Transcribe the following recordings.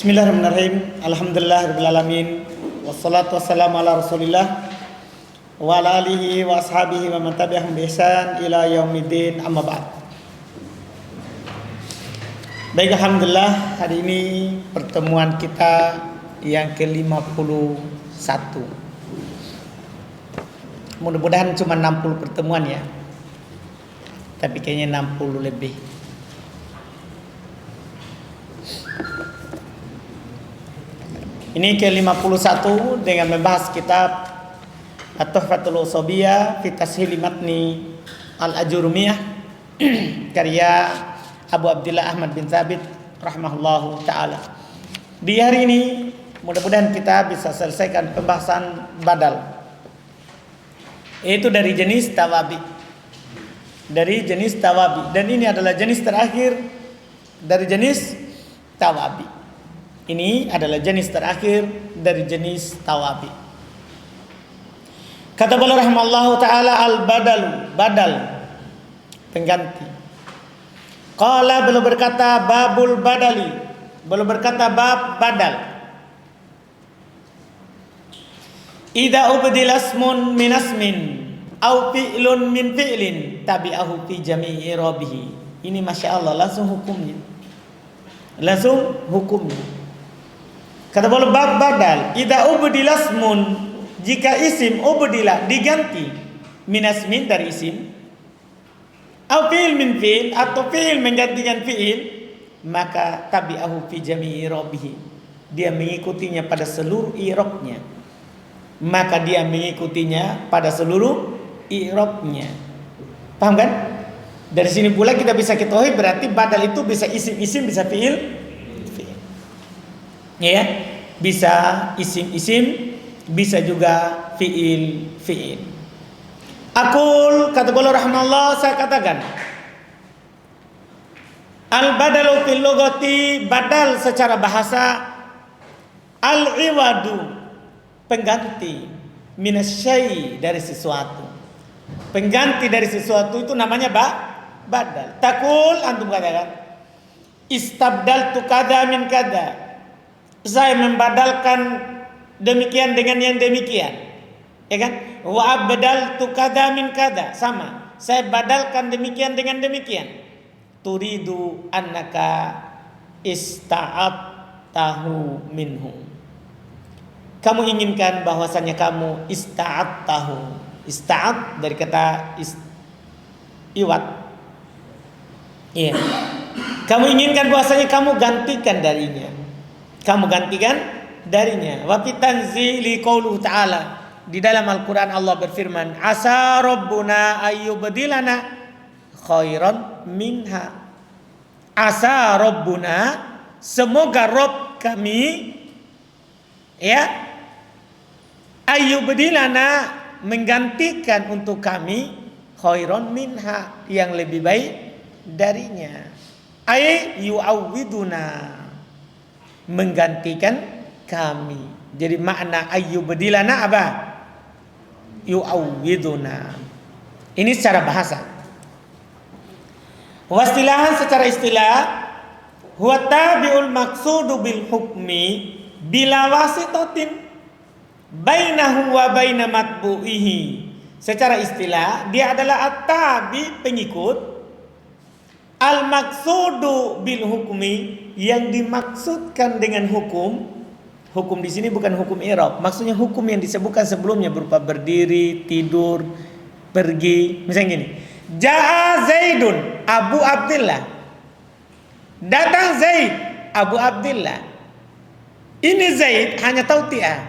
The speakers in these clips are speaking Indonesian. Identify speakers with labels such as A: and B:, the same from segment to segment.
A: Bismillahirrahmanirrahim. Alhamdulillahirabbil alamin. Wassalatu wassalamu ala Rasulillah wa ala alihi wa ashabihi wa man tabi'ahum bi ihsan ila yaumiddin. Amma ba'd. Baik, alhamdulillah hari ini pertemuan kita yang ke-51. Mudah-mudahan cuma 60 pertemuan ya. Tapi kayaknya 60 lebih. Ini ke-51 dengan membahas kitab At-Tuhfatul Ushobiyah fi Tashil Matni Al-Ajurumiyah karya Abu Abdillah Ahmad bin Thabit rahimahullahu taala. Di hari ini mudah-mudahan kita bisa selesaikan pembahasan badal. Itu dari jenis tawabi. Dan ini adalah jenis terakhir dari jenis tawabi. Ini adalah jenis terakhir dari jenis tawabi. Kata beliau rahimallahu taala al-badalu, badal, pengganti. Qala, beliau berkata babul badali, beliau berkata bab badal. Idza ubdila ismun min asmin au fi'lun min fi'lin tabi'ahu fi jami'i rabihi. Ini masya Allah langsung hukumnya. Kata beliau bab badal, idza ubdila ismun, jika isim ubdila diganti minasmin dari isim, atau fi'il min fi'il, atau fi'il menggantikan fi'il, maka tabi'ahu fi jami'i rabihi, dia mengikutinya pada seluruh i'rabnya. Maka dia mengikutinya pada seluruh i'rabnya. Paham kan? Dari sini pula kita bisa ketahui berarti badal itu bisa isim-isim, bisa fi'il. Ya, bisa isim-isim, bisa juga fi'il. Aqul, kata beliau rahimahullah, saya katakan al-badalu fil lughati, badal secara bahasa, al-iwadu, pengganti, minasyai, dari sesuatu. Pengganti dari sesuatu itu namanya badal. Takul, antum katakan istabdaltu kada min kada, saya membadalkan demikian dengan yang demikian, ya kan? Wa abdaltu kada min kada, sama, saya badalkan demikian dengan demikian. Turidu annaka ista'attahu minhu, kamu inginkan bahwasanya kamu ista'attahu. Ista'at dari kata iwat, iya. Kamu inginkan bahwasanya kamu gantikan darinya. Wa fi tanzili qauluhu ta'ala, di dalam Al-Qur'an Allah berfirman, asa rabbuna ayyubdilana khairan minha. Asa rabbuna, semoga Rabb kami, ya, ayyubdilana, menggantikan untuk kami, khairan minha, yang lebih baik darinya. Ay yu'awwiduna, menggantikan kami. Jadi makna ayyubdilana apa? Yu'awwiduna. Ini secara bahasa. Wastilahan, secara istilah, huwa tabi'ul maqsudu bil hukmi bila wasitatin bainahu wa baina matbu'ihi. Secara istilah dia adalah at-tabi, pengikut, al-maqsudu bil hukmi, yang dimaksudkan dengan hukum. Hukum di sini bukan hukum i'rab, maksudnya hukum yang disebutkan sebelumnya berupa berdiri, tidur, pergi. Misalnya gini, Ja'a Zaidun Abu Abdillah, datang Zaid Abu Abdillah. Ini Zaid hanya tauti'ah,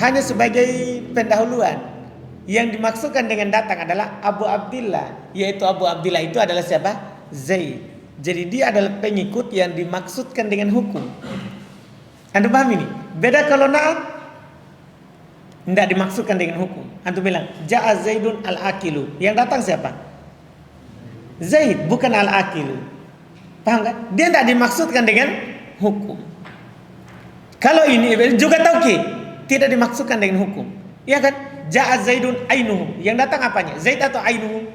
A: hanya sebagai pendahuluan. Yang dimaksudkan dengan datang adalah Abu Abdillah, yaitu Abu Abdillah itu adalah siapa? Zaid. Jadi dia adalah pengikut yang dimaksudkan dengan hukum. Anda paham ini? Beda kalau na'am, tidak dimaksudkan dengan hukum. Antum bilang Ja'a Zaidun al-akilu, yang datang siapa? Zaid, bukan al-akilu. Paham kan? Dia tidak dimaksudkan dengan hukum. Kalau ini juga tauqid, tidak dimaksudkan dengan hukum. Ya kan? Ja'a Zaidun ainuhu, yang datang apanya? Zaid atau ainuhu?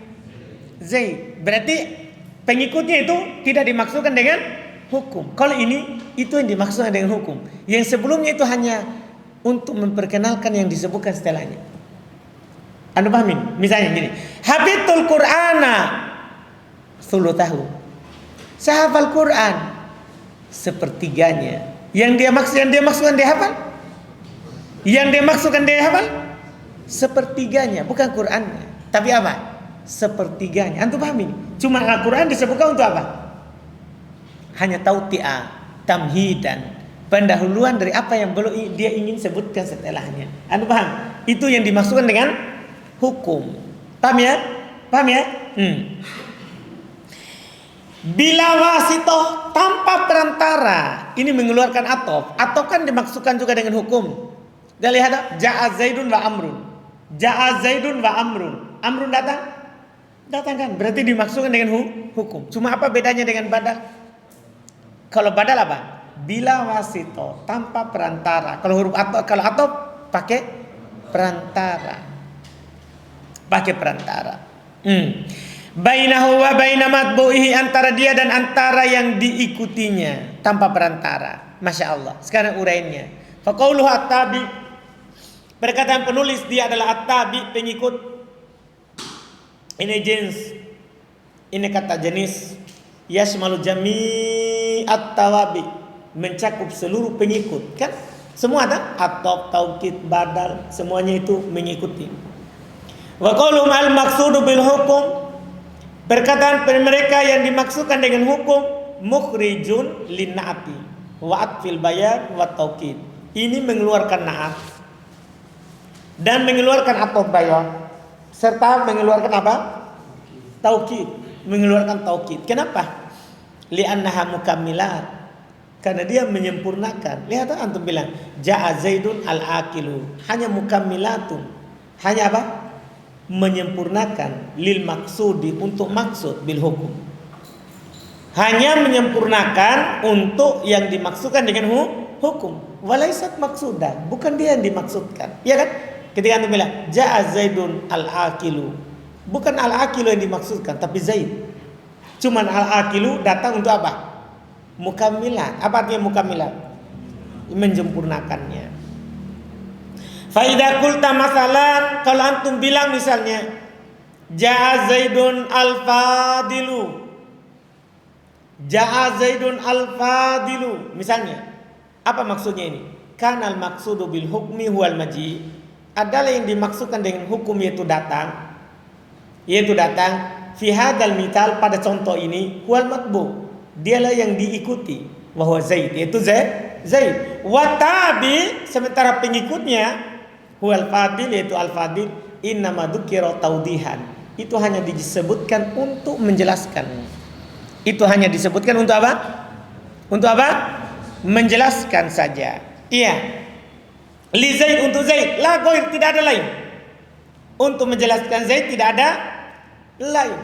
A: Zaid. Berarti pengikutnya itu tidak dimaksudkan dengan hukum. Kalau ini itu yang dimaksudkan dengan hukum. Yang sebelumnya itu hanya untuk memperkenalkan yang disebutkan setelahnya. Anda pahamin? Misalnya gini, hafidul Qur'ana thuluthahu. Saya hafal Quran sepertiganya. Yang dia maksudkan dia hafal? Yang dia maksudkan dia hafal? Sepertiganya, bukan Qurannya. Tapi apa? Sepertiganya. Antum pahami? Cuma Al-Quran disebutkan untuk apa? Hanya tauti'ah, tamhidan, pendahuluan dari apa yang belum dia ingin sebutkan setelahnya. Antum paham? Itu yang dimaksudkan dengan hukum. Paham ya? Paham ya? Bila wasitoh, tanpa perantara, ini mengeluarkan atof. Atof kan dimaksudkan juga dengan hukum. Dan lihat, ja'a Zaidun wa Amrun. Ja'a Zaidun wa Amrun. Amrun datang? Datang kan? Berarti dimaksudkan dengan hukum. Cuma apa bedanya dengan badal? Kalau badal apa? Bila wasitoh, tanpa perantara. Kalau huruf atof, kalau atof pakai perantara. Pakai perantara. Bainahu wa baina matbu'ihi, antara dia dan antara yang diikutinya, tanpa perantara. Masya Allah. Sekarang uraiannya. Faqauluhu at-tabi, perkataan penulis dia adalah at-tabi, pengikut. Ini jenis, ini kata jenis. Yashmalu jami'at tawabi, mencakup seluruh pengikut. Kan semua ada atau taukid, badal, semuanya itu mengikuti. Wa qauluhum al-maqsudu bil hukum, perkataan mereka yang dimaksudkan dengan hukum, mukhrijun linna'ati wa atfil bayan wa taukid. Ini mengeluarkan na'at dan mengeluarkan atau bayan serta mengeluarkan apa? Taukid, mengeluarkan taukid. Kenapa? Li'annaha mukammilat, karena dia menyempurnakan. Lihat antum bilang ja'a Zaidun al-aqilu, hanya mukammilatun. Hanya apa? Menyempurnakan lil maksudi, untuk maksud bil hukum. Hanya menyempurnakan untuk yang dimaksudkan dengan hukum. Walaisat maksudah, bukan dia yang dimaksudkan. Ya kan? Ketika antum bilang ja'a Zaidun al-aqilu, bukan al-aqilu yang dimaksudkan, tapi Zaid. Cuman al-aqilu datang untuk apa? Mukammilat. Apa artinya mukammilat? Menyempurnakannya. Fa idza qulta masalan, kalau antum bilang misalnya ja'a Zaidun al-fadilu. Ja'a Zaidun al-fadilu. Misalnya, apa maksudnya ini? Kanal maqsudu bil hukmi huwal maji, adalah yang dimaksudkan dengan hukum yaitu datang. Yaitu datang fi hadzal mithal, pada contoh ini, huwal matbu, dialah yang diikuti, wa huwa Zaid, yaitu Zaid. Wa tabi, sementara pengikutnya huwal fadil, yaitu al-fadil, innama dzukira taudihan, itu hanya disebutkan untuk menjelaskan. Itu hanya disebutkan untuk apa? Untuk apa? Menjelaskan saja. Iya. Li Zaid, untuk Zaid, la ghair, tidak ada lain. Untuk menjelaskan Zaid tidak ada lain.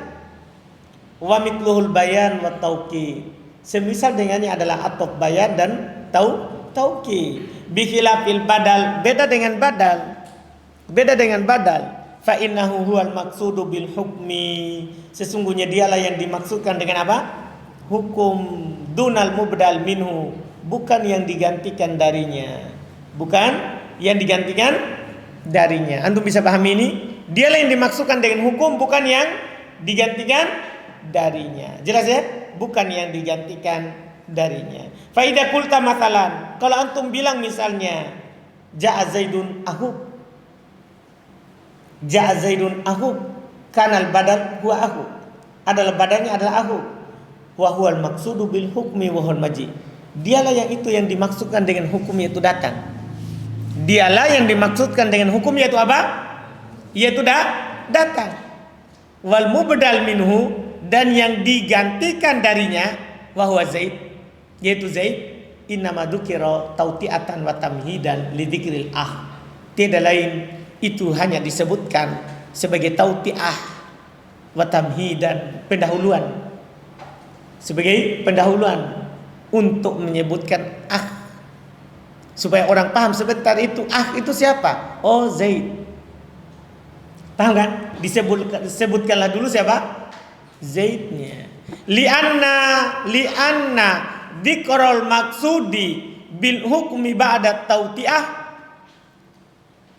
A: Wa mithluhul bayan wa tauqid, semisal dengannya adalah atop bayan dan tauqid. Bi khilafil badal, beda dengan badal. Beda dengan badal. Fa innahu huwal maqsudu bil hukmi, sesungguhnya dialah yang dimaksudkan dengan apa? Hukum. Dunal mubdal minhu, bukan yang digantikan darinya. Bukan yang digantikan darinya. Antum bisa pahami ini? Dialah yang dimaksudkan dengan hukum, bukan yang digantikan darinya. Jelas ya? Bukan yang digantikan darinya. Fa idza qulta masalan, kalau antum bilang misalnya ja'a Zaidun ahub, ja'a Zaidun ahub, kanal badal huwa ahub, adalah badannya adalah ahub, wa huwal maqsudu bil hukmi wa huwal maji, dialah yang itu yang dimaksudkan dengan hukum yaitu datang. Dialah yang dimaksudkan dengan hukum yaitu apa? Yaitu datang. Wal mubdal minhu, dan yang digantikan darinya, wa huwa Zaid, yaitu Zaid, innama dzukira tauti'atan wa tamhidan li dzikril Tidak lain, itu hanya disebutkan sebagai tauti'ah wa tamhidan, pendahuluan. Sebagai pendahuluan untuk menyebutkan supaya orang paham sebentar itu itu siapa? Oh, Zaid. Paham kan? Disebutkanlah dulu siapa? Zaidnya. Lianna dzikrul maksudi bil hukmi ba'da tauti'ah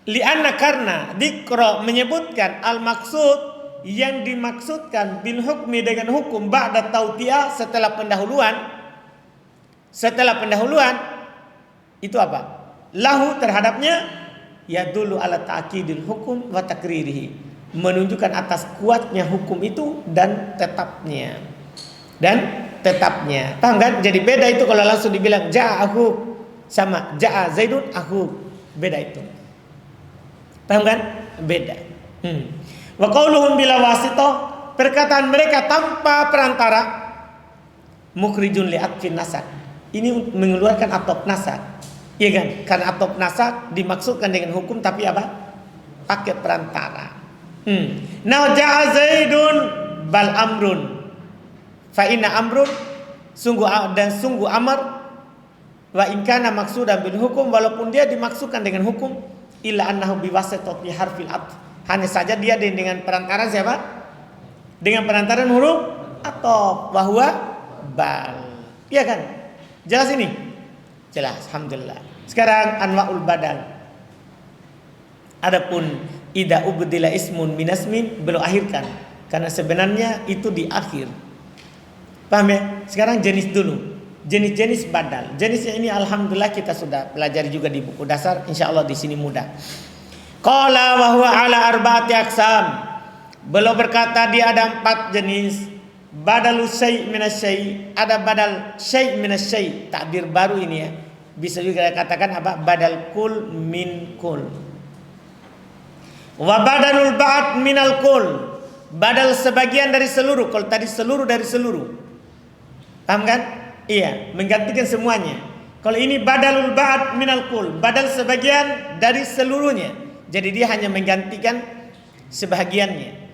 A: li'anna karena dzikra menyebutkan al maksud yang dimaksudkan bil hukmi dengan hukum ba'da tauti'ah setelah pendahuluan itu apa? Lahu terhadapnya yadullu ala ta'kidil hukum wa takririhi, menunjukkan atas kuatnya hukum itu dan tetapnya. Paham kan? Jadi beda itu kalau langsung dibilang ja'a akhu sama ja'a Zaidun akhu, beda itu. Paham kan? Beda. Wa qauluhum bila wasithah, perkataan mereka tanpa perantara, mukhrijun li atfin nasab. Ini mengeluarkan atop nasab. Iya kan? Karena atop nasab dimaksudkan dengan hukum tapi apa? Pakai perantara. Nah ja'a Zaidun bal amrun. Fa inna amrun sungguh amar wa in kana maksudan bil hukum, walaupun dia dimaksudkan dengan hukum, illa annahu biwasitati harfil atf, hanya saja dia dengan perantaran siapa? Dengan perantaran huruf atau bahwa bal. Iya kan? Jelas ini? Jelas, alhamdulillah. Sekarang anwaul badal. Adapun idza ubdila ismun minasmin belum akhirkan, karena sebenarnya itu di akhir. Paham ya? Sekarang jenis dulu. Jenis-jenis badal. Jenisnya ini alhamdulillah kita sudah pelajari juga di buku dasar. Insyaallah di sini mudah. Qala wa huwa ala arba'ati aqsam. Beliau berkata dia ada 4 jenis. Badalus syai' minas syai', ada badal syai' minas syai'. Takbir baru ini ya. Bisa juga katakan apa? Badal kul min kul. Wa badalul ba'd minal kul. Badal sebagian dari seluruh. Kalau tadi seluruh dari seluruh. Paham kan? Iya, menggantikan semuanya. Kalau ini badalul ba'd minal kul, badal sebagian dari seluruhnya. Jadi dia hanya menggantikan sebahagiannya.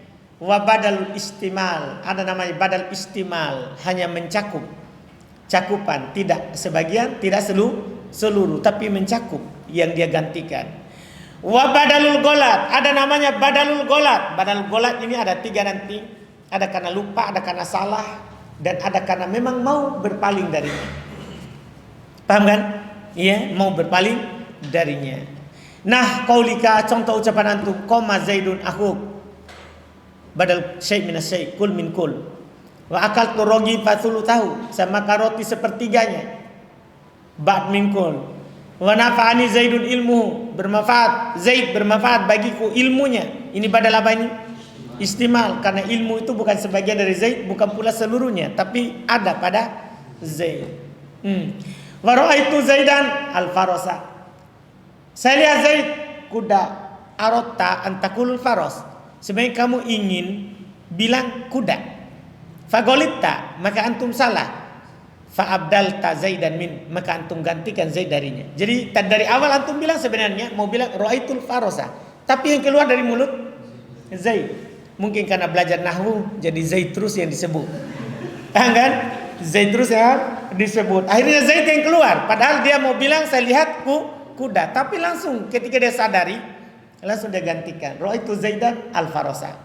A: Wa badalul istimal, ada namanya badal istimal, hanya mencakup. Cakupan, tidak sebagian, tidak seluruh, tapi mencakup yang dia gantikan. Wa badalul golat, ada namanya badalul golat. Badalul golat ini ada 3 nanti. Ada karena lupa, ada karena salah, dan ada karena memang mau berpaling darinya. Paham kan? Iya, mau berpaling darinya. Nah, qaulika, contoh ucapan antum, qoma Zaidun akhuk. Badal syai' minas syai', kul min kul. Wa akaltu rogi fathulutahu, sama karoti sepertiganya. Ba'd min kul. Wa nafa'ani Zaidun ilmuhu, bermanfaat. Zaid bermanfaat bagiku ilmunya. Ini badal apa ini? Istimal, karena ilmu itu bukan sebagian dari Zaid, bukan pula seluruhnya, tapi ada pada Zaid. Wa ra'aitu Zaidan al-farasa. Saya lihat Zaid kuda. Arota antakulul faros. Sebenarnya kamu ingin bilang kuda. Fagolita, maka antum salah. Fa'abdalta Zaidan min, maka antum gantikan Zaid darinya. Jadi dari awal antum bilang sebenarnya mau bilang ra'aitul farosa, tapi yang keluar dari mulut Zaid. Mungkin karena belajar nahwu jadi Zaid terus yang disebut. Kan? Zaid terus yang disebut. Akhirnya Zaid yang keluar. Padahal dia mau bilang saya lihat kuda, tapi langsung ketika dia sadari langsung dia gantikan. Ra'aitu Zaidan al-farosa.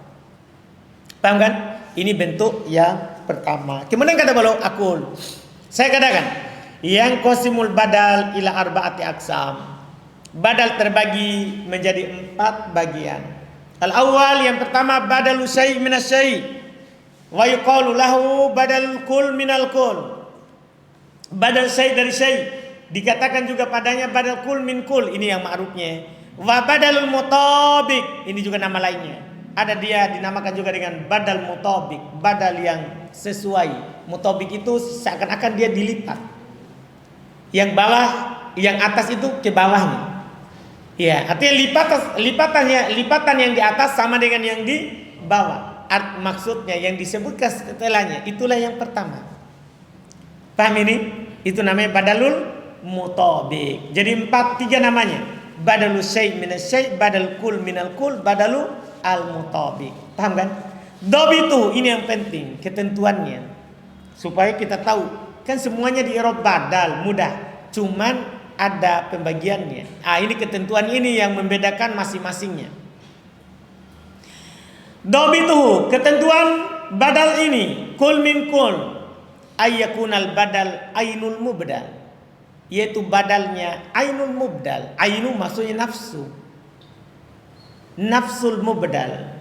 A: Paham kan? Ini bentuk yang pertama. Kemudian kata beliau akul. Saya katakan yang qasimul badal ila arba'ati aqsam. Badal terbagi menjadi 4 bagian. Al-awwal, yang pertama badal syai' minas syai', wa yuqalu lahu badal kul minal kul. Badal syai' dari syai', dikatakan juga padanya badal kul min kul, ini yang ma'rufnya. Wa badalul mutabiq, ini juga nama lainnya. Ada dia dinamakan juga dengan badal mutabiq, badal yang sesuai. Mutabiq itu seakan-akan dia dilipat. Yang bawah, yang atas itu ke bawahnya. Ya, artinya lipatan yang di atas sama dengan yang di bawah. Maksudnya yang disebutkan setelahnya, itulah yang pertama. Paham ini? Itu namanya badalul mutabiq. Jadi 3 namanya. Badalul syai' minas syai', badal kul minal kul, badalu al mutabiq. Paham kan? Dhabitu, ini yang penting, ketentuannya. Supaya kita tahu, kan semuanya di i'rab badal mudah. Cuman ada pembagiannya. Ini ketentuan ini yang membedakan masing-masingnya. Dhabituhu, ketentuan badal ini kul min kul. ayyakunal badal ainul mubdal, yaitu badalnya ainul mubdal. Ainu maksudnya nafsu, nafsul mubdal,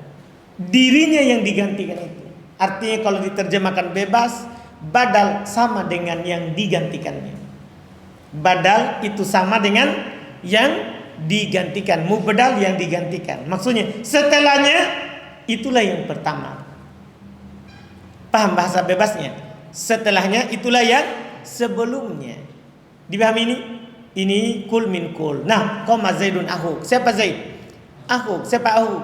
A: dirinya yang digantikan itu. Artinya kalau diterjemahkan bebas, badal sama dengan yang digantikannya. Badal itu sama dengan yang digantikan, mubdal yang digantikan. Maksudnya setelahnya itulah yang pertama. Paham bahasa bebasnya? Setelahnya itulah yang sebelumnya. Dipahami ini? Ini kul min kul. Nah, qama Zaidun ahuk. Siapa Zaid? Ahuk. Siapa ahuk?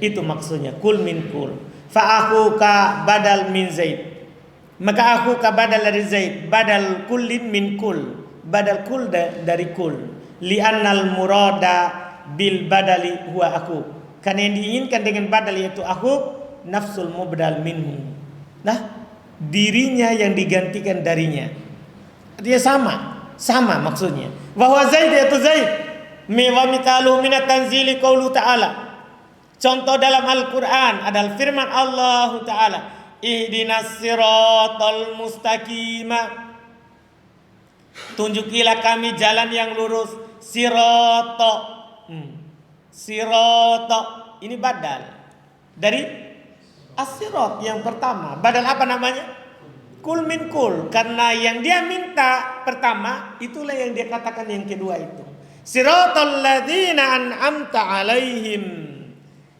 A: Itu maksudnya kul min kul. Fa akhuka badal min Zaid. Maka akhuka badal dari Zaid. Badal kullin min kul. Badal kul dari kul. Li'annal murada bil badali huwa akhu. Karena yang diinginkan dengan badal yaitu akhu, nafsul mubdal minhu. Nah, dirinya yang digantikan darinya. Dia sama maksudnya. Bahwa Zaid yaitu Zaid. Wa mitalu minat tanzili qaulu ta'ala. Contoh dalam Al-Qur'an adalah firman Allah Ta'ala, ihdinas siratal mustaqima. Tunjukilah kami jalan yang lurus. Sirata. Sirata ini badal dari as-sirat yang pertama. Badal apa namanya? Kul min kul. Karena yang dia minta pertama, itulah yang dia katakan yang kedua itu. Siratal ladzina an'amta alaihim,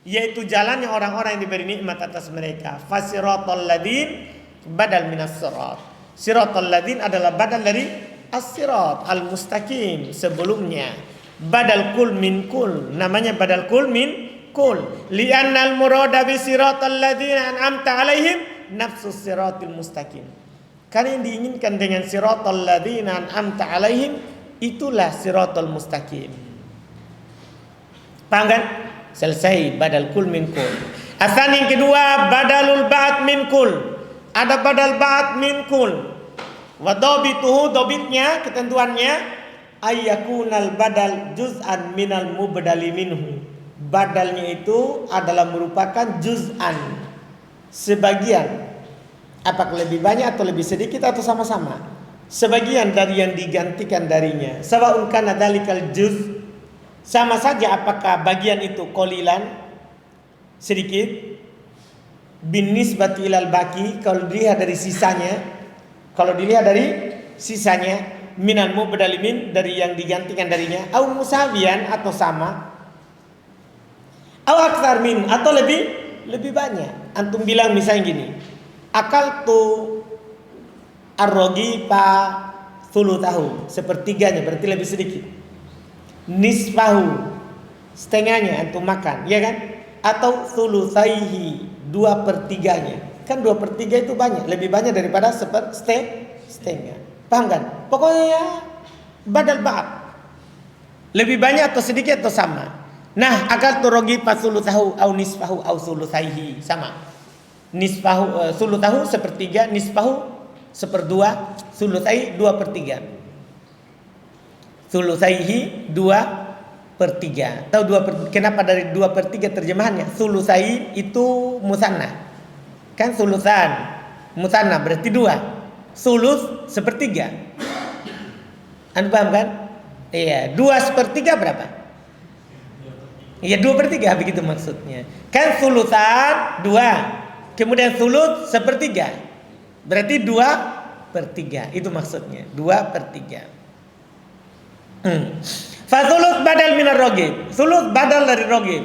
A: yaitu jalannya orang-orang yang diberi nikmat atas mereka. Fasiratal ladzin badal minas sirat. Siratal ladzin adalah badal dari as-sirat al-mustaqim sebelumnya. Badal kul min kul, namanya badal kul min kul. Li'annal murada bi siratal ladzina an'amta alaihim nafsus siratil mustaqim. Karena yang diinginkan dengan siratal ladzina an'amta alaihim itulah siratal mustaqim. Paham kan? Selesai badal kul min kul. Asan yang kedua badalul ba'd min kul. Ada badal ba'd min kul. Wa dhabituhu, dhabitnya, ketentuannya ayyakunal badal juz'an minal mubdali minhu. Badalnya itu adalah merupakan juz'an, sebagian. Apakah lebih banyak atau lebih sedikit atau sama-sama? Sebagian dari yang digantikan darinya. Sawa'un kana dalikal juz, sama saja apakah bagian itu qalilan, sedikit, bin nisbati ilal baqi, kalau dilihat dari sisanya, minal mubdalimin, dari yang digantikan darinya, au musawiyan atau sama, au aktsar min atau lebih banyak. Antum bilang misalnya gini, akaltu ar-ragifa thuluthahu, sepertiganya berarti lebih sedikit. Nisfahu, setengahnya antum makan, ya kan? Atau thuluthaihi, 2/3-nya. Kan 2/3 itu banyak, lebih banyak daripada setengah. Paham kan? Pokoknya ya, badal ba'd. Lebih banyak atau sedikit atau sama. Nah, akaltu ragifa thuluthahu au nisfahu au thuluthaihi, sama. Nisfahu thuluthahu sepertiga, nisfahu seperdua, thuluthai 2/3. Thuluthaihi 2/3. Tahu kenapa dari 2/3 terjemahannya? Thuluthai itu musanna. Kan thuluthan musanna berarti 2. Thuluth sepertiga. Anda paham kan? Iya, 2/3 berapa? Iya, 2/3 begitu maksudnya. Kan thuluthan 2. Kemudian thuluth sepertiga. Berarti 2/3. Itu maksudnya. 2/3. Fathuluth badal minar ragib. Thuluth badal dari ragib.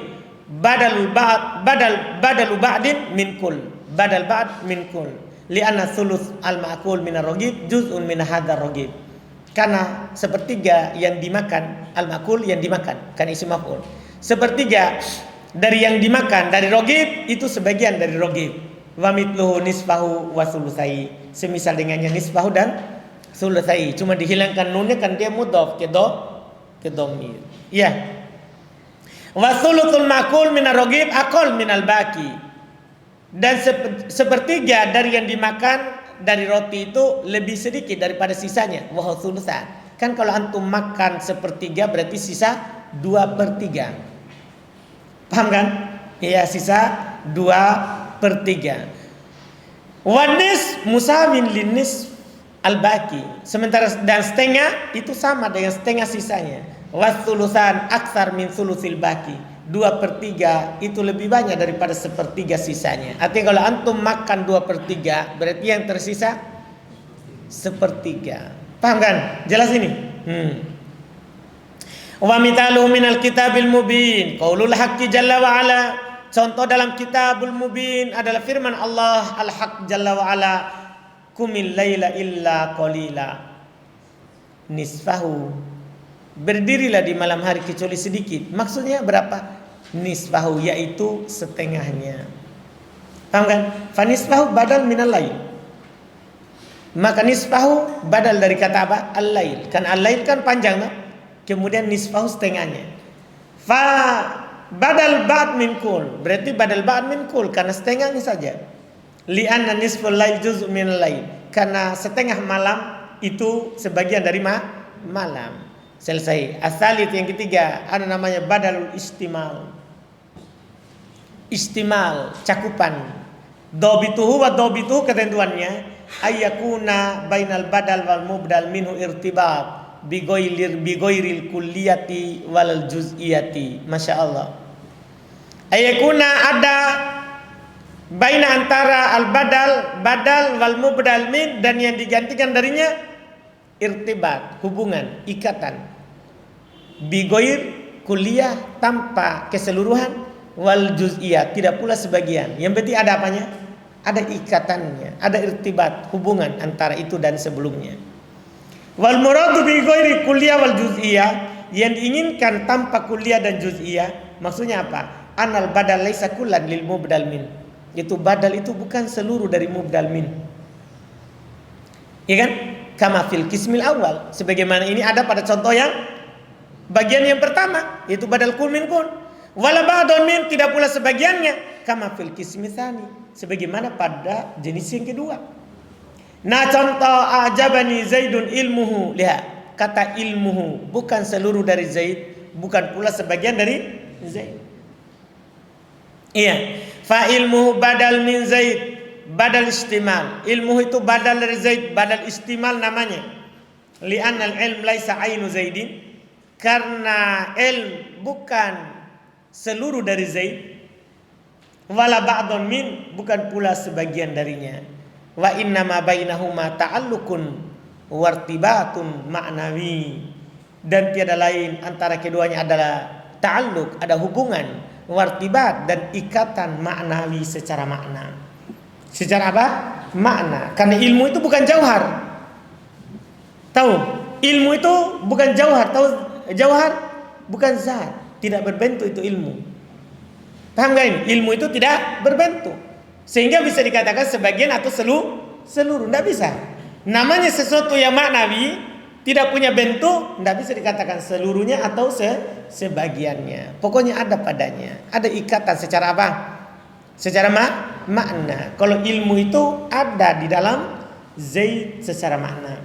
A: Badalul ba'din min kul. Badal ba'd min kul. Li'anna thuluth al-ma'kul minar ragib juz'un min hadzal ragib. Karena sepertiga yang dimakan, al-ma'kul yang dimakan, kan isim maf'ul. Sepertiga dari yang dimakan dari ragib itu sebagian dari ragib. Wa mithluhu nisfahu wa thulutsai. Semisal dengannya nisfahu dan thulutsai. Cuma dihilangkan nunnya kan dia mudhaf ke dhamir. Ya. Wa thuluthul ma'kul minar ragib aqall minal baqi. Dan sepertiga dari yang dimakan dari roti itu lebih sedikit daripada sisanya. Wa thulutsan. Kan kalau antum makan sepertiga berarti sisa 2/3. Paham kan? Iya, sisa 2/3. Wanis musawin linis al-baki. Sementara dan setengah itu sama dengan setengah sisanya. Wasulusan aksar min sulusil baki. 2/3 itu lebih banyak daripada 1/3 sisanya. Artinya kalau antum makan 2/3, berarti yang tersisa 1/3. Paham kan? Jelas ini? Wa mitaluhu minal kitabil mubin. Qaulul haqqi jalla wa ala. Contoh dalam kitabul mubin adalah firman Allah al-haq jalla wa ala. Kumil laila illa qalila. Nisfahu. Berdirilah di malam hari kecuali sedikit. Maksudnya berapa? Nisfahu, yaitu setengahnya. Paham kan? Fa nisfahu badal minal lail. Maka nisfahu badal dari kata apa? Al-lail. Kan al-lail kan panjang, no? Kemudian nisfahu setengahnya. Fa badal ba'd min kul. Berarti badal ba'd min kul karena setengahnya saja. Li'anna nisful lail juz'un minal lail. Karena setengah malam itu sebagian dari malam. Selesai. Asalit yang ketiga ada namanya badalul istimal. Istimal, cakupan. Dobituhu wa dobituhu ketentuannya ayyakuna bainal badal wal mubdal minhu irtibat bigoiril kulliyati wal juz'iyati. Masya Allah. Ayyakuna ada baina antara al badal wal mubdal min dan yang digantikan darinya irtibat, hubungan, ikatan. Bigoir kulliyah tanpa keseluruhan, wal juz'iyah tidak pula sebagian. Yang berarti ada apanya? Ada ikatannya, ada irtibat, hubungan antara itu dan sebelumnya. Wal muradu bi ghairi kulliyah wal juz'iyah, yang diinginkan tanpa kulliyah dan juz'iyah, maksudnya apa? Anal badal laisa kullan lil mubdal min. Itu badal itu bukan seluruh dari mubdal min. Ya kan? Kama fil qismil awal, sebagaimana ini ada pada contoh yang bagian yang pertama, yaitu badal kul min kun. Wala ba'dun min, tidak pula sebagiannya, kama fil qismi tsani, sebagaimana pada jenis yang kedua. Nah, contoh ajabani Zaidun ilmuhu. Lihat, kata ilmuhu bukan seluruh dari Zaid, bukan pula sebagian dari Zaid. Iya, fa ilmuhu badal min Zaid, badal istimal. Ilmuhu itu badal dari Zaid, badal istimal namanya. Li'anna al-ilm laisa ainu Zaidin, karena ilm bukan seluruh dari Zaid. Wala ba'dun min, bukan pula sebagian darinya. Wa inna ma bainahuma ta'alluqun wartibatun ma'nawi, dan tiada lain antara keduanya adalah ta'alluq, ada hubungan, wartibat dan ikatan maknawi secara makna. Secara apa? Makna. Karena ilmu itu bukan jauhar. Tahu? Ilmu itu bukan jauhar. Tahu jauhar? Bukan zat, tidak berbentuk itu ilmu. Paham gak ini? Ilmu itu tidak berbentuk, sehingga bisa dikatakan sebagian atau seluruh. Tidak bisa. Namanya sesuatu yang maknawi, tidak punya bentuk, tidak bisa dikatakan seluruhnya atau sebagiannya. Pokoknya ada padanya, ada ikatan secara apa? Secara makna. Kalau ilmu itu ada di dalam Zaid secara makna.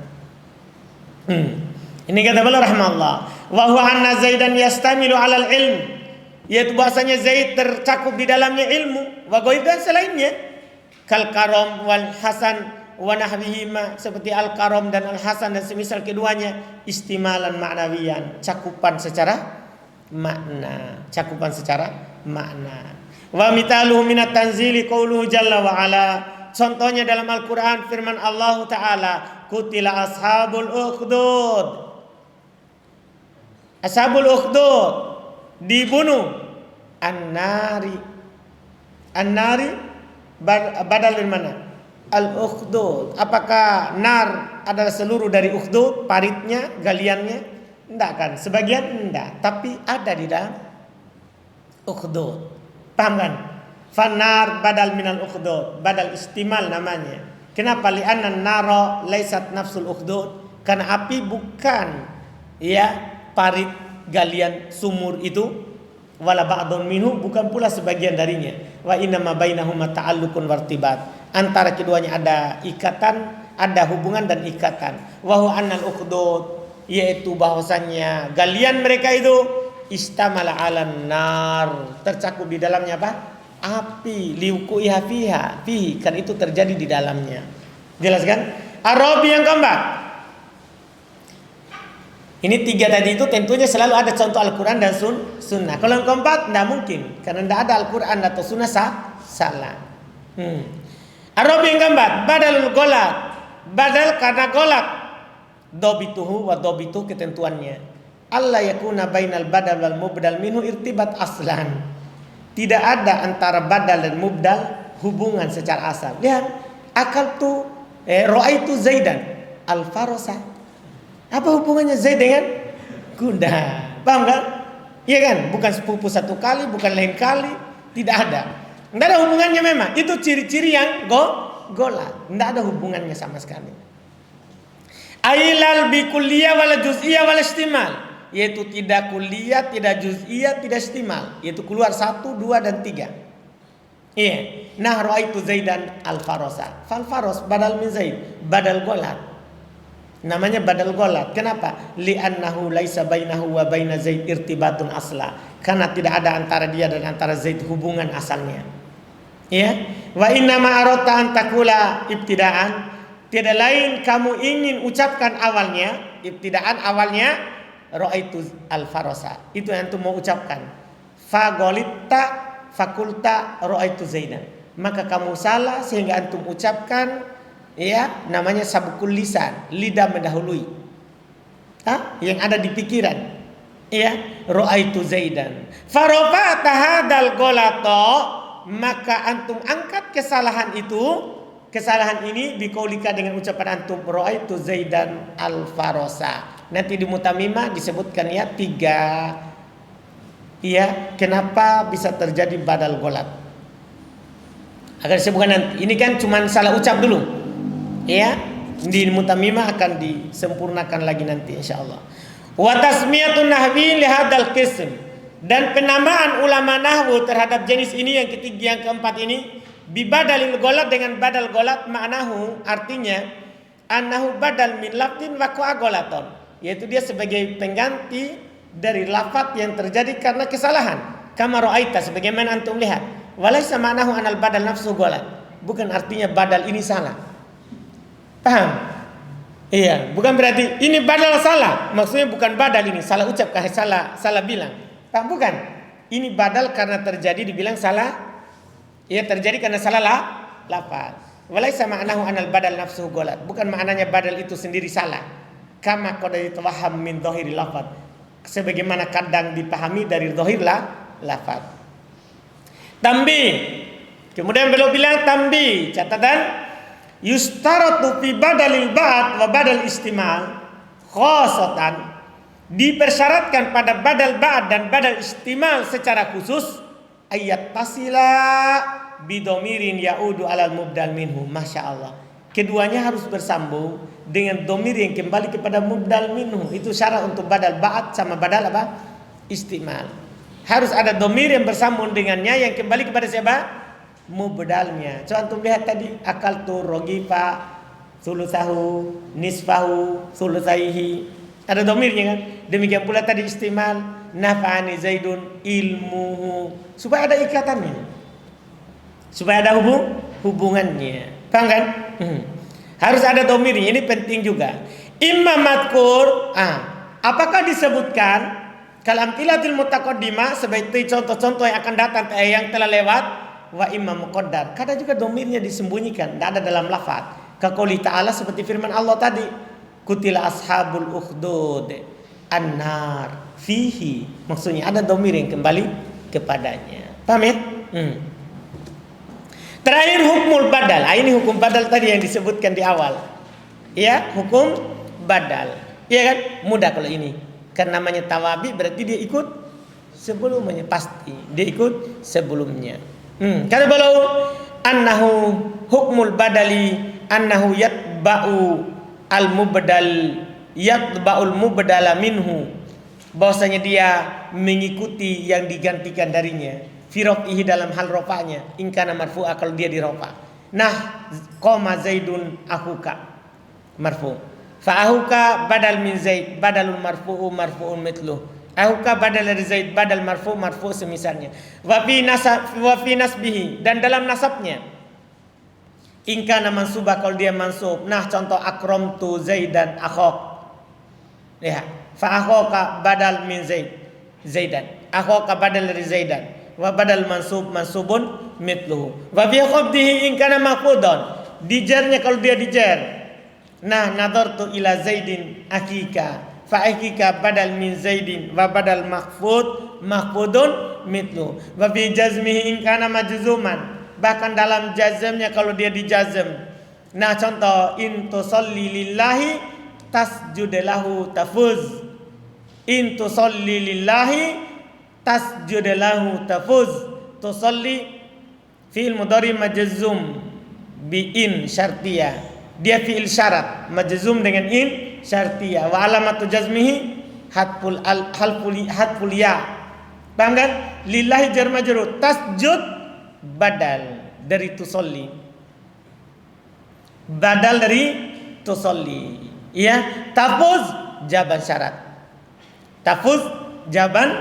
A: Ini kata beliau rahimahullah, wa huwa anna Zaidan yastamilu 'alal ilm, yaitu bahasanya Zaid tercakup di dalamnya ilmu, wa ghair dan selainnya, kal karam wal hasan wa nahwihima, seperti al karam dan al hasan dan semisal keduanya, istimalan ma'nawiyan, cakupan secara makna, Wa mitaluhu minat tanzili qauluhu jalla wa ala, contohnya dalam Al-Qur'an firman Allah taala, kutila ashabul ukhdud. Ashabul ukhdud dibunuh. An-nari badal dari mana? Al-ukhdud. Apakah nar adalah seluruh dari ukhdud, paritnya, galiannya? Enggak kan? Sebagian enggak, tapi ada di dalam ukhdud. Paham kan? Fanar badal minal ukhdud, badal istimal namanya. Kenapa? Li'anna nara laisat nafsul ukhdud, karena api bukan parit, galian, sumur itu. Wala ba'dun minhu, bukan pula sebagian darinya. Wa inna ma bainahuma ta'alluqun wartibat, antara keduanya ada ikatan, ada hubungan dan ikatan. Wa huwa annal ukhdud, yaitu bahwasannya galian mereka itu istamala 'alan nar, tercakup di dalamnya apa? api, liukuiha fihi, kan itu terjadi di dalamnya. Jelas kan? Arabi yang keempat. Ini tiga tadi itu tentunya selalu ada contoh Al-Quran dan Sunnah. Kalau yang keempat tidak mungkin, karena tidak ada Al-Quran atau Sunnah salah. Arabi yang keempat, badalul golat, badal karena golat. Dobituhu wa dobitu ketentuannya. Allah yakuna bainal badal wal mubdal minhu irtibat aslan. Tidak ada antara badal dan mubdal hubungan secara asal. Lihat, akal tu ro'aitu Zaidan al-farosa. Apa hubungannya Zaid dengan kuda? Paham kan? Iya kan? Bukan sepupu satu kali, bukan lain kali, tidak ada. Tidak ada hubungannya memang. Itu ciri-ciri yang golat. Tidak ada hubungannya sama sekali. Ailal bi kulliyah wala juz'iyah wala istimal, yaitu tidak kulliyah, tidak juz'iyah, tidak istimal, yaitu keluar 1, 2 dan 3. Iya. Nah, ra'aitu Zaidan al-farosa. Fal faros badal min Zaid, badal golat. Namanya badal golat. Kenapa? Li'annahu laisa bainahu wa baina Zaid irtibatun asla. Karena tidak ada antara dia dan antara Zaid hubungan asalnya. Ya. Wa inna ma arata an taqula ibtidaan. Tiada lain kamu ingin ucapkan awalnya, ibtidaan awalnya ra'aitu al-farosa. Itu yang antum mau ucapkan. Fa golitta fakulta ra'aitu Zaidan. Maka kamu salah sehingga antum ucapkan ya, namanya sabukul lisan, lidah mendahului. Yang ada di pikiran. Ya, ra'aitu Zaidan. Farofa tahadal golato, maka antum angkat kesalahan itu. Kesalahan ini bikaulika dengan ucapan antum ra'aitu Zaidan al-farosa. Nanti di mutamimah disebutkan ya 3. Ya, kenapa bisa terjadi badal golat? Akan disebutkan nanti. Ini kan cuma salah ucap dulu. Ya, di mutamimah akan disempurnakan lagi nanti insyaallah. Wa tasmiyatun nahwi li hadzal qism, dan penamaan ulama nahwu terhadap jenis ini yang ketiga, yang keempat ini, bibadalil golat, dengan badal golat, maknahu artinya annahu badal min lafdin waqa'a golaton, yaitu dia sebagai pengganti dari lafaz yang terjadi karena kesalahan. Kama ra'aita, sebagaimana antum lihat. Walaysa ma'nahu anal badal nafsu golat, bukan artinya badal ini salah. Paham? Iya, bukan berarti ini badal salah. Maksudnya bukan badal ini salah ucap, salah bilang. Paham bukan? Ini badal karena terjadi dibilang salah. Ya, terjadi karena salah lafaz. Walaysa ma'nahu anal badal nafsuhu golat, bukan maknanya badal itu sendiri salah. Kama qad yatawahham min dhahiril lafaz, sebagaimana kadang dipahami dari dhahir lafaz. Tambi. Kemudian beliau bilang tambi, catatan, yustaratu fi badalil ba'd wa badal istimal khosatan, dipersyaratkan pada badal ba'd dan badal istimal secara khusus, ayat tasila bidomirin yaudu alal mubdal minhu. Masya Allah, keduanya harus bersambung dengan domir yang kembali kepada mubdal minhu. Itu syarat untuk badal ba'd sama badal apa? Istimal. Harus ada domir yang bersambung dengannya yang kembali kepada siapa? Mubdalnya. Coba antum lihat tadi, akaltu rogifa sulusahu nisfahu sulusaihi, ada domirnya kan. Demikian pula tadi istimal, nafa'ani zaidun ilmuhu, supaya ada ikatannya, supaya ada hubungannya. Paham kan? Harus ada domirnya. Ini penting juga. Imam madkur, apakah disebutkan kalam tilatil mutaqaddimah seperti contoh-contoh yang akan datang, yang telah lewat, wa imam muqaddar, kadang juga domirnya disembunyikan, tidak ada dalam lafaz. Kaqouli ta'ala, seperti firman Allah tadi, kutila ashabul ukhdud annar fihi, maksudnya ada domir yang kembali kepadanya. Paham ya? Terakhir hukmul badal. Ini hukum badal tadi yang disebutkan di awal. Ya, hukum badal. Iya kan? Mudah kalau ini. Karena namanya tawabi berarti dia ikut sebelumnya, pasti dia ikut sebelumnya. Kalau balau annahu hukmul badali annahu yatba'u al mubdal yatba'ul mubdala minhu, bahwasanya dia mengikuti yang digantikan darinya, fi rafihi, dalam hal rofanya, in kana marfu'a, kalau dia dirofa. Nah, qoma zaidun akhuka marfu, fa akhuka badal min zaid, badalul marfu'u marfu'un mithluh, Ahuka badal dari Zaid, badal marfu semisalnya. Wa fi nasbihi, dan dalam nasabnya. In kana mansubah, kalau dia mansub. Nah, contoh akramtu Zaidan akhok. Ya, fa akhoka badal min Zaidan. Akhoka badal dari Zaidan. Wa badal mansubun mitluhu. Wa fi khabdihi in kana maqudun. Dijarnya kalau dia dijar. Nah, nadartu ila Zaidin akika. Fa akika badal min Zaidin wa badal mahfudun mitlu. Wa fi jazmihi in kana majzuman. Bahkan dalam jazmnya kalau dia dijazm. Nah, contoh in tusalli lillahi tasjud lahu tafuz. In tusalli lillahi tasjud lahu tafuz. Tusalli fi'il mudhari majzum bi in syartiyah. Dia fi'il syarat majzum dengan in syartiyah. Wa alamatu jazmihi hatful ya. Paham kan? Lillahi jar majrur, tasjud badal dari tusolli. Badal dari tusolli. Ya, tafuz jawaban syarat. Tafuz jawaban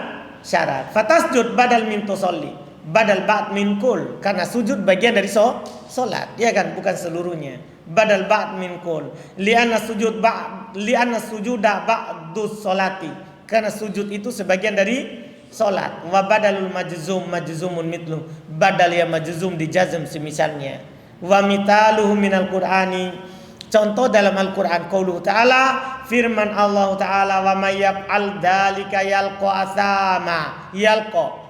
A: syarat. Fatasjud badal min tusolli. Badal ba'd min kul, karena sujud bagian dari salat, ya kan, bukan seluruhnya. Badal ba'd min kul, li'anna sujuda ba'dus salati, karena sujud itu sebagian dari salat. Wa badalul majzumun mitlu, badal yang majzum dijazm semisalnya. Wa mitaluhu minal qur'ani, contoh dalam Al-Qur'an qauluhu ta'ala, firman Allah ta'ala, wa may yaf'al dzalika yalqa asama. Yalqa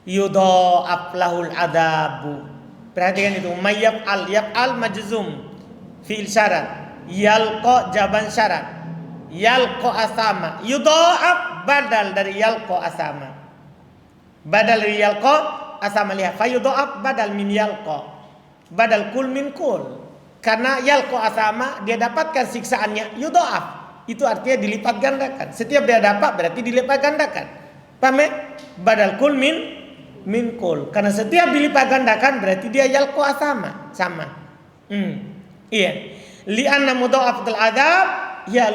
A: yudha'af lahul adabu. Perhatikan itu, yaf'al majzum fi'il syarat, yalqa jawaban syarat, yalqa asama, yudha'af badal dari yalqa asama. Badal dari yalqa asama, lihat fa yudha'af badal min yalqa, badal kul min kul. Karena yalqa asama dia dapatkan siksaannya, yudha'af itu artinya dilipat gandakan. Setiap dia dapat berarti dilipat gandakan. Paham ya? Badal kul min kul, karena setiap dilipat gandakan berarti dia yalqa sama. Iya. Li'anna mudha'afatul adab ya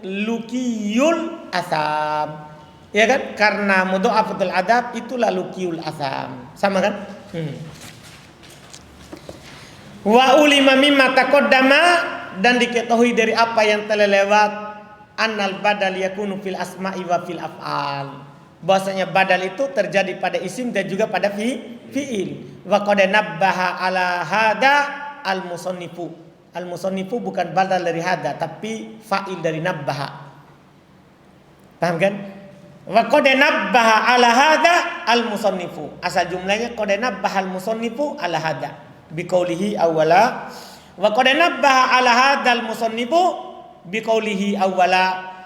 A: lukiyul asam. Ya kan? Karena mudha'afatul adab itulah lukiyul asam. Sama kan? Wa ulima mimma taqaddama, dan diketahui dari apa yang telah lewat, annal badal yakunu fil asma'i wa fil af'al. Bahwasanya badal itu terjadi pada isim dan juga pada fi'il. Wa qad nabbaha ala hada al-musannifu. Al-musannifu bukan badal dari hada tapi fa'il dari nabbaha. Paham kan? Wa qad nabbaha ala hada al-musannifu. Asal jumlahnya qad nabbaha al-musannifu ala hada biqaulihi awwala. Wa qad nabbaha ala hada al-musannifu biqaulihi awwala.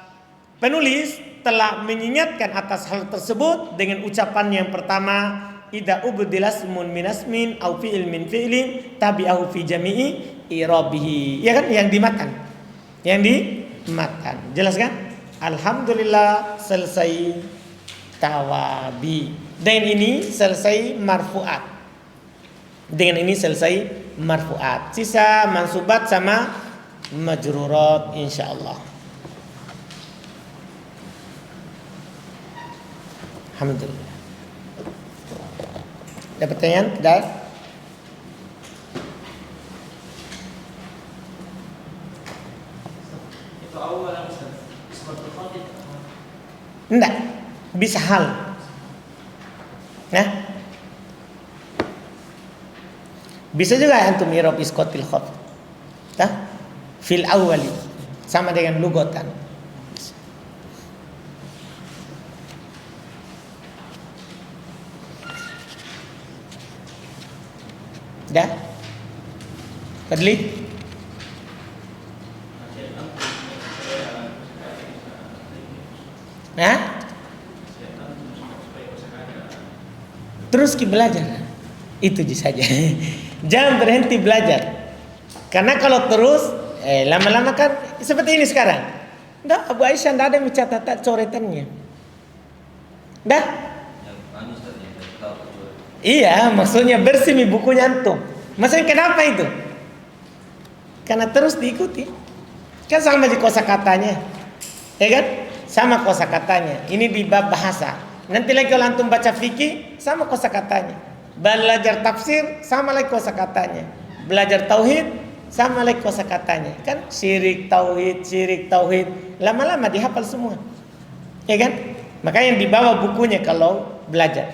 A: Penulis telah mengingatkan atas hal tersebut dengan ucapan yang pertama, idza ubdila ismun min asmin au fi'il min fi'lin tabi'ahu fi jami'i i'rabihi. Ya kan, yang dimakan. Jelas kan? Alhamdulillah selesai tawabi. Dengan ini selesai marfu'at. Sisa mansubat sama majrurat insyaallah. Alhamdulillah. Ada pertanyaan? Tidak? Itu awal seperti khatib. Tidak. Bisa hal. Nah. Bisa juga antum i'rab isqatil khatib. Tah? Fil awwali. Sama dengan lugatan. Dah? Fadli? Nah? Terus belajar. Itu saja. Jangan berhenti belajar. Karena kalau terus lama-lama kan seperti ini sekarang. Dah, Abu Aisyah tidak ada mencatat coretannya. Dah? Iya, maksudnya bersih bukunya antum. Maksudnya kenapa itu? Karena terus diikuti. Kan sama di kosakatanya. Ya kan? sama kosakatanya. Ini di bab bahasa. Nanti lagi kalau antum baca fikih, sama kosakatanya. Belajar tafsir, sama lagi kosakatanya. Belajar tauhid, sama lagi kosakatanya. Kan syirik tauhid, lama-lama dihafal semua. Ya kan? Makanya dibawa bukunya kalau belajar.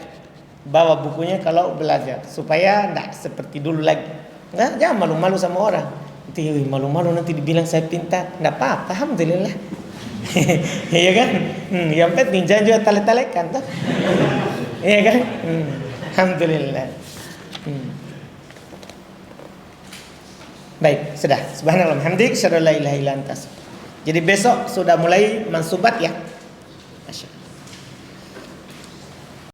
A: Bawa bukunya kalau belajar supaya enggak seperti dulu lagi. Enggak, jangan malu-malu sama orang. Nanti malu-malu nanti dibilang saya pintar. Enggak apa-apa, alhamdulillah. Iya kan? Yang penting jangan juga tale-talekan toh. Iya kan? Alhamdulillah. Baik, sudah. Subhanallah, hamdik, syada la ilaha illa anta. Jadi besok sudah mulai mansubat ya.